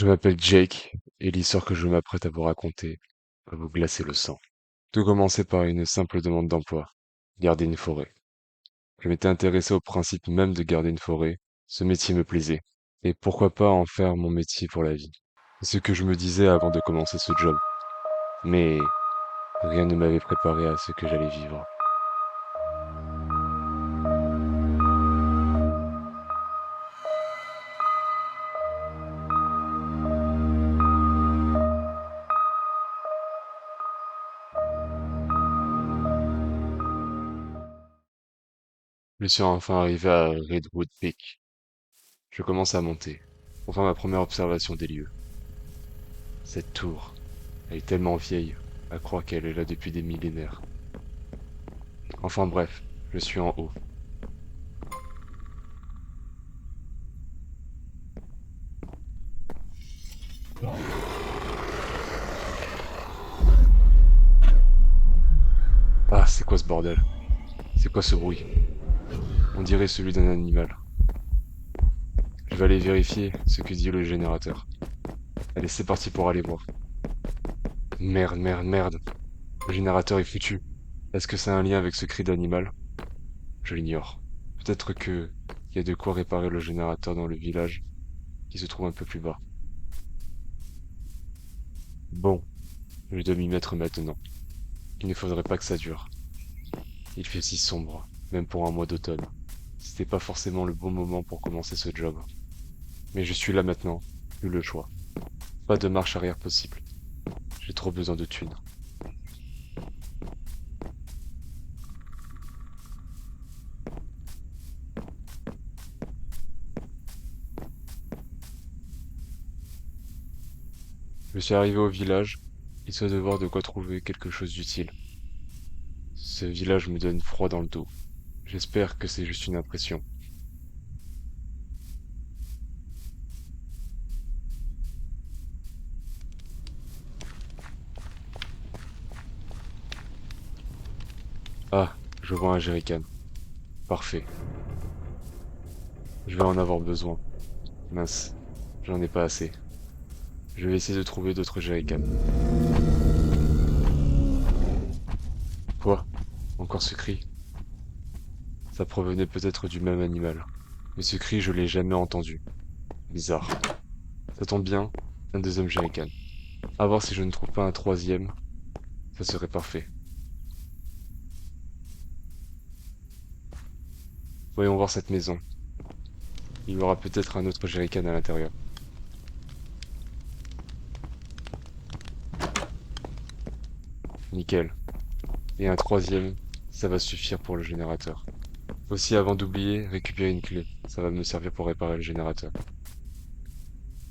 m'appelle Jake, et l'histoire que je m'apprête à vous raconter va vous glacer le sang. Tout commençait par une simple demande d'emploi, garder une forêt. Je m'étais intéressé au principe même de garder une forêt, ce métier me plaisait, et pourquoi pas en faire mon métier pour la vie. C'est ce que je me disais avant de commencer ce job. Mais rien ne m'avait préparé à ce que j'allais vivre. Je suis enfin arrivé à Redwood Peak. Je commence à monter, pour faire ma première observation des lieux. Cette tour, elle est tellement vieille, à croire qu'elle est là depuis des millénaires. Enfin bref, je suis en haut. Ah, c'est quoi ce bordel? C'est quoi ce bruit? On dirait celui d'un animal. Je vais aller vérifier ce que dit le générateur. Allez, c'est parti pour aller voir. Merde, merde, merde. Le générateur est foutu. Est-ce que ça a un lien avec ce cri d'animal? Je l'ignore. Peut-être que il y a de quoi réparer le générateur dans le village qui se trouve un peu plus bas. Bon, je dois m'y mettre maintenant. Il ne faudrait pas que ça dure. Il fait si sombre, même pour un mois d'automne. C'était pas forcément le bon moment pour commencer ce job. Mais je suis là maintenant, plus le choix. Pas de marche arrière possible. J'ai trop besoin de thunes. Je suis arrivé au village, histoire de voir de quoi trouver quelque chose d'utile. Ce village me donne froid dans le dos. J'espère que c'est juste une impression. Ah, je vois un jerrycan. Parfait. Je vais en avoir besoin. Mince, j'en ai pas assez. Je vais essayer de trouver d'autres jerrycans. Quoi? Encore ce cri? Ça provenait peut-être du même animal. Mais ce cri, je l'ai jamais entendu. Bizarre. Ça tombe bien, un deuxième jerrycan. À voir si je ne trouve pas un troisième, ça serait parfait. Voyons voir cette maison. Il y aura peut-être un autre jerrycan à l'intérieur. Nickel. Et un troisième, ça va suffire pour le générateur. Aussi, avant d'oublier, récupérer une clé. Ça va me servir pour réparer le générateur.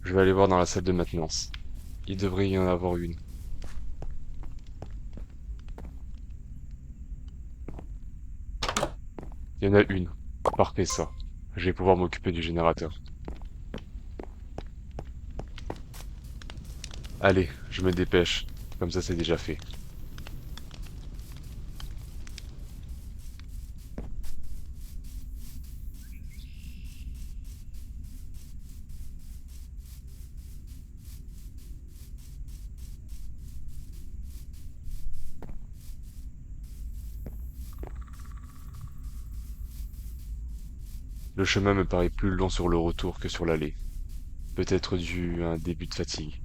Je vais aller voir dans la salle de maintenance. Il devrait y en avoir une. Il y en a une. Parfait ça. Je vais pouvoir m'occuper du générateur. Allez, je me dépêche. Comme ça, c'est déjà fait. Le chemin me paraît plus long sur le retour que sur l'aller. Peut-être dû à un début de fatigue.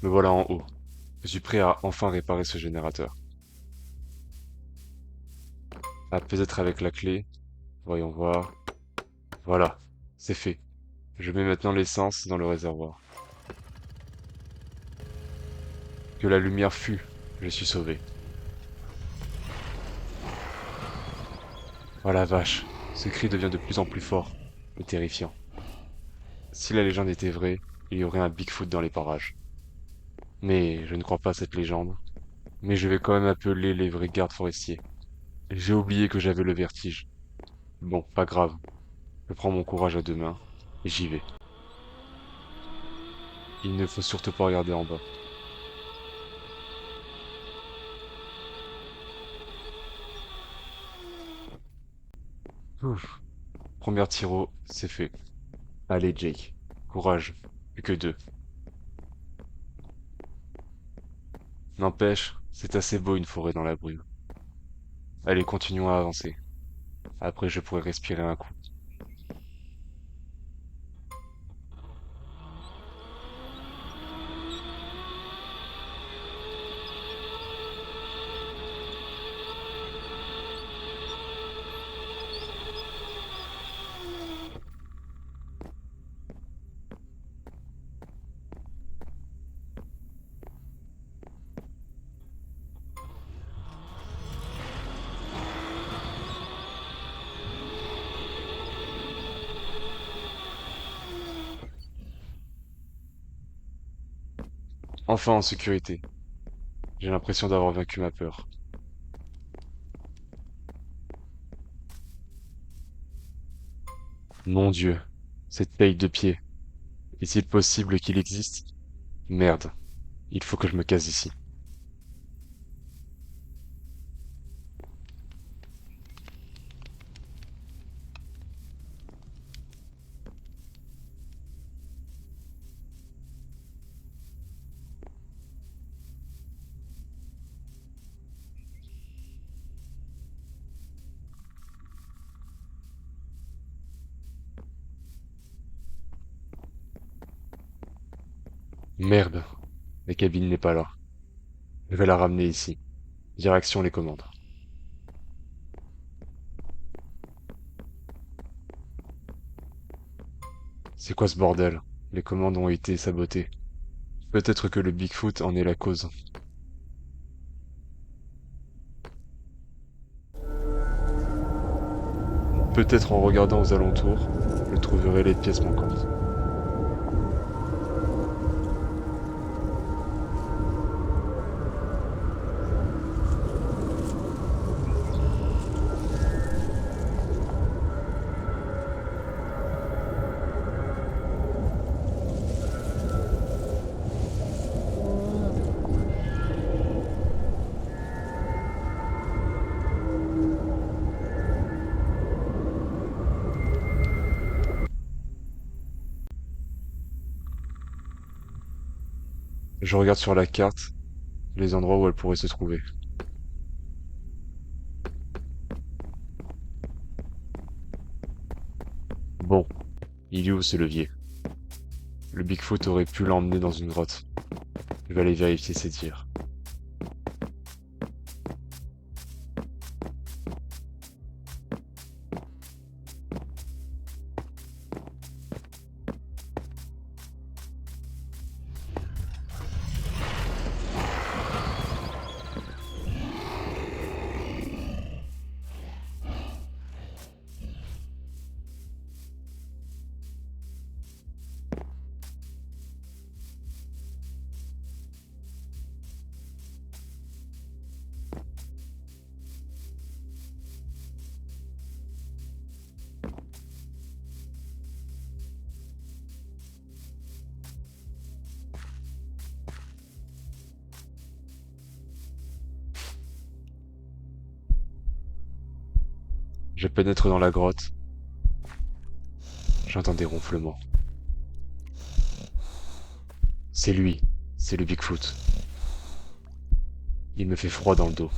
Me voilà en haut. Je suis prêt à enfin réparer ce générateur. Ah, peut-être avec la clé. Voyons voir. Voilà, c'est fait. Je mets maintenant l'essence dans le réservoir. Que la lumière fût, je suis sauvé. Oh la vache, ce cri devient de plus en plus fort et terrifiant. Si la légende était vraie, il y aurait un Bigfoot dans les parages. Mais je ne crois pas à cette légende. Mais je vais quand même appeler les vrais gardes forestiers. J'ai oublié que j'avais le vertige. Bon, pas grave. Je prends mon courage à deux mains et j'y vais. Il ne faut surtout pas regarder en bas. Ouf. Premier tiro, c'est fait. Allez, Jake. Courage. Plus que deux. N'empêche, c'est assez beau une forêt dans la brume. Allez, continuons à avancer. Après, je pourrai respirer un coup. Enfin en sécurité. J'ai l'impression d'avoir vaincu ma peur. Mon Dieu, cette taille de pied. Est-il possible qu'il existe? Merde, il faut que je me case ici. Merde, la cabine n'est pas là. Je vais la ramener ici. Direction les commandes. C'est quoi ce bordel? Les commandes ont été sabotées. Peut-être que le Bigfoot en est la cause. Peut-être en regardant aux alentours, je trouverai les pièces manquantes. Je regarde sur la carte les endroits où elle pourrait se trouver. Bon, il est où ce levier? Le Bigfoot aurait pu l'emmener dans une grotte. Je vais aller vérifier ses dires. Je pénètre dans la grotte. J'entends des ronflements. C'est lui, c'est le Bigfoot. Il me fait froid dans le dos.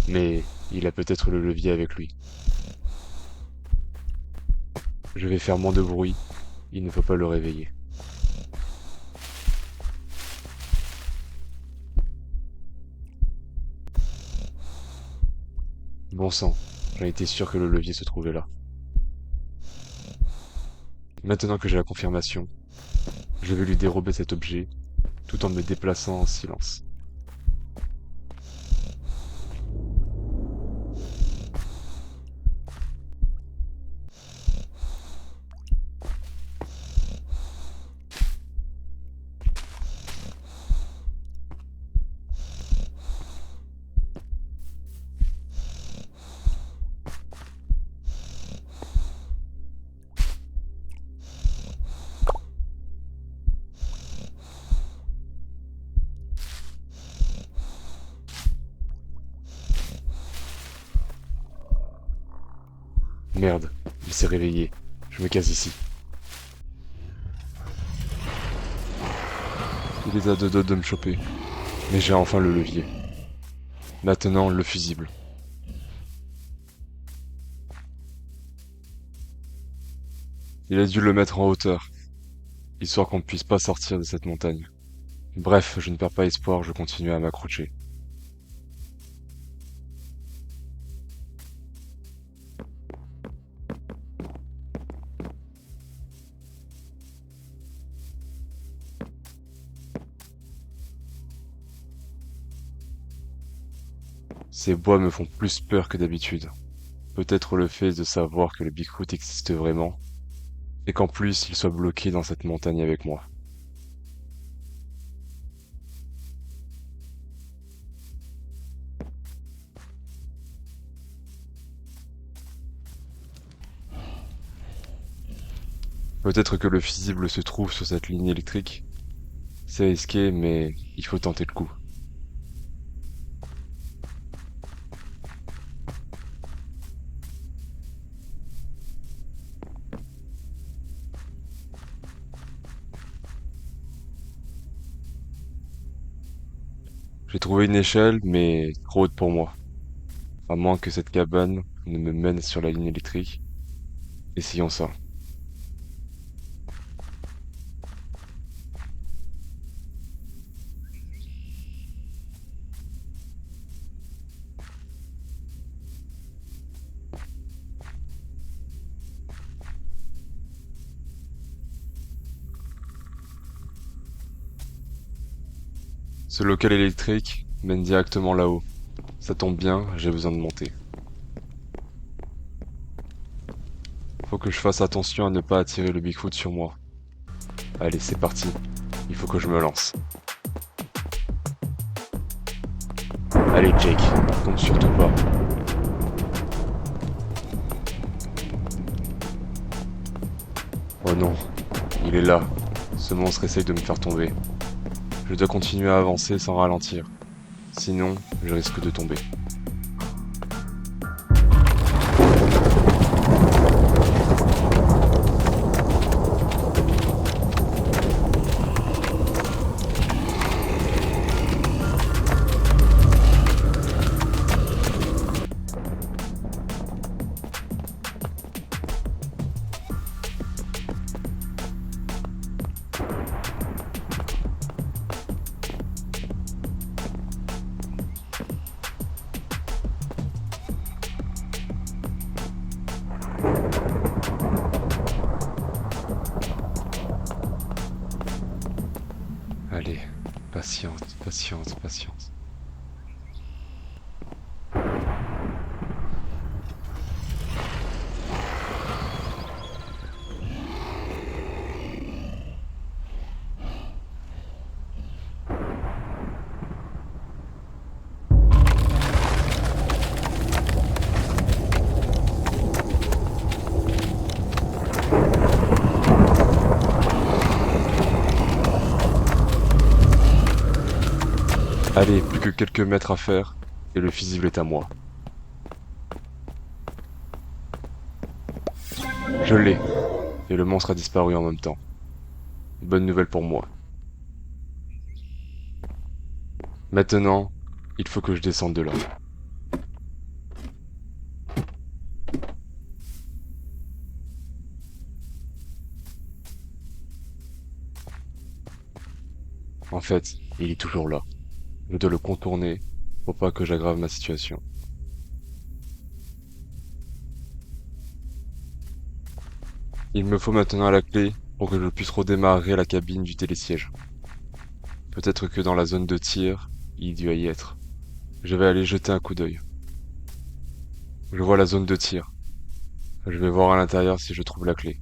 Mais il a peut-être le levier avec lui. Je vais faire moins de bruit. Il ne faut pas le réveiller. Bon sang, j'en étais sûr que le levier se trouvait là. Maintenant que j'ai la confirmation, je vais lui dérober cet objet, tout en me déplaçant en silence. Merde, il s'est réveillé. Je me casse ici. Il est à deux doigts de me choper. Mais j'ai enfin le levier. Maintenant, le fusible. Il a dû le mettre en hauteur, histoire qu'on ne puisse pas sortir de cette montagne. Bref, je ne perds pas espoir, je continue à m'accrocher. Ces bois me font plus peur que d'habitude. Peut-être le fait de savoir que le Bigfoot existe vraiment, et qu'en plus il soit bloqué dans cette montagne avec moi. Peut-être que le fusible se trouve sur cette ligne électrique. C'est risqué, mais il faut tenter le coup. J'ai trouvé une échelle, mais trop haute pour moi. À moins que cette cabane ne me mène sur la ligne électrique. Essayons ça. Ce local électrique mène directement là-haut. Ça tombe bien, j'ai besoin de monter. Faut que je fasse attention à ne pas attirer le Bigfoot sur moi. Allez, c'est parti. Il faut que je me lance. Allez, Jake, tombe surtout pas. Oh non, il est là. Ce monstre essaye de me faire tomber. Je dois continuer à avancer sans ralentir. Sinon, je risque de tomber. Allez, patience, patience, patience. Allez, plus que quelques mètres à faire, et le fusible est à moi. Je l'ai, et le monstre a disparu en même temps. Bonne nouvelle pour moi. Maintenant, il faut que je descende de là. En fait, il est toujours là. Je dois le contourner pour pas que j'aggrave ma situation. Il me faut maintenant la clé pour que je puisse redémarrer la cabine du télésiège. Peut-être que dans la zone de tir, il doit y être. Je vais aller jeter un coup d'œil. Je vois la zone de tir. Je vais voir à l'intérieur si je trouve la clé.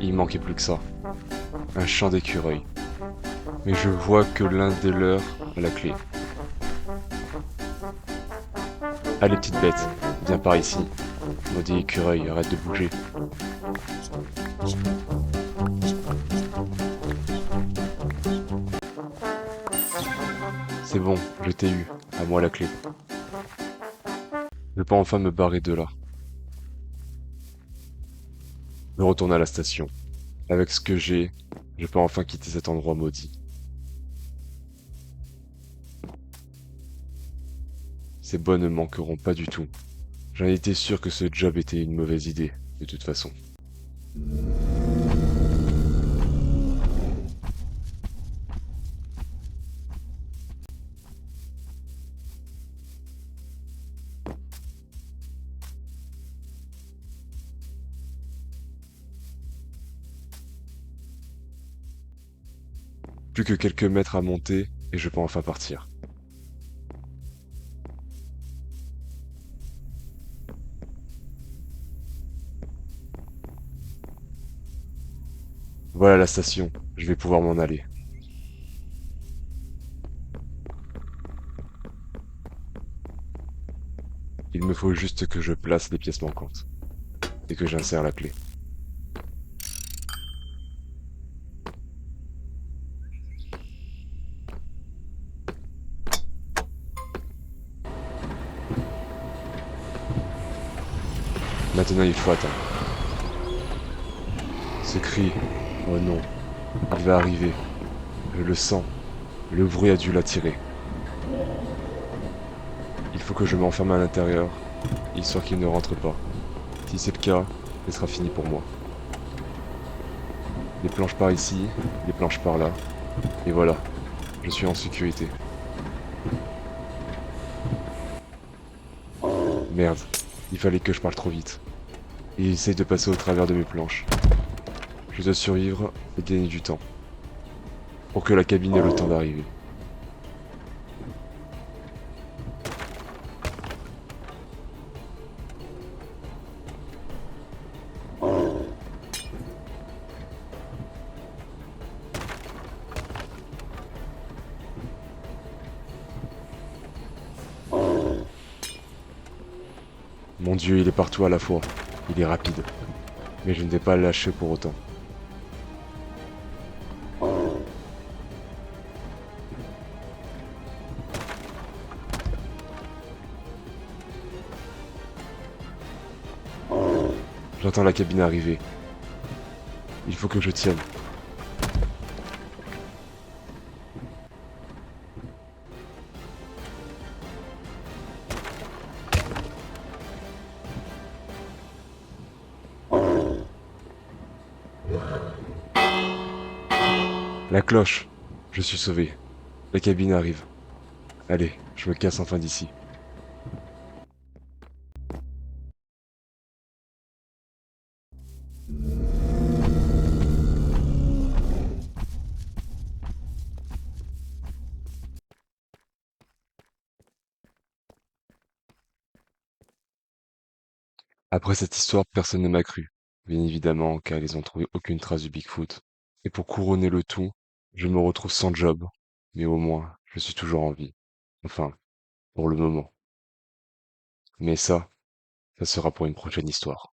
Il manquait plus que ça. Un champ d'écureuils. Mais je vois que l'un des leurs a la clé. Allez, petite bête, viens par ici. Maudit écureuil, arrête de bouger. C'est bon, je t'ai eu. À moi la clé. Je peux enfin me barrer de là. Je retourne à la station. Avec ce que j'ai, je peux enfin quitter cet endroit maudit. Ces bois ne manqueront pas du tout. J'en étais sûr que ce job était une mauvaise idée, de toute façon. Plus que quelques mètres à monter, et je peux enfin partir. Voilà la station, je vais pouvoir m'en aller. Il me faut juste que je place les pièces manquantes, et que j'insère la clé. Maintenant il faut attendre. Ce cri, oh non, il va arriver. Je le sens. Le bruit a dû l'attirer. Il faut que je m'enferme à l'intérieur, histoire qu'il ne rentre pas. Si c'est le cas, ce sera fini pour moi. Des planches par ici, des planches par là. Et voilà, je suis en sécurité. Merde, il fallait que je parle trop vite. Il essaye de passer au travers de mes planches. Je dois survivre et gagner du temps. Pour que la cabine ait le temps d'arriver. Mon Dieu, il est partout à la fois. Il est rapide. Mais je ne vais pas le lâcher pour autant. J'entends la cabine arriver. Il faut que je tienne. La cloche. Je suis sauvé. La cabine arrive. Allez, je me casse enfin d'ici. Après cette histoire, personne ne m'a cru. Bien évidemment, car ils ont trouvé aucune trace du Bigfoot. Et pour couronner le tout, je me retrouve sans job. Mais au moins, je suis toujours en vie. Enfin, pour le moment. Mais ça sera pour une prochaine histoire.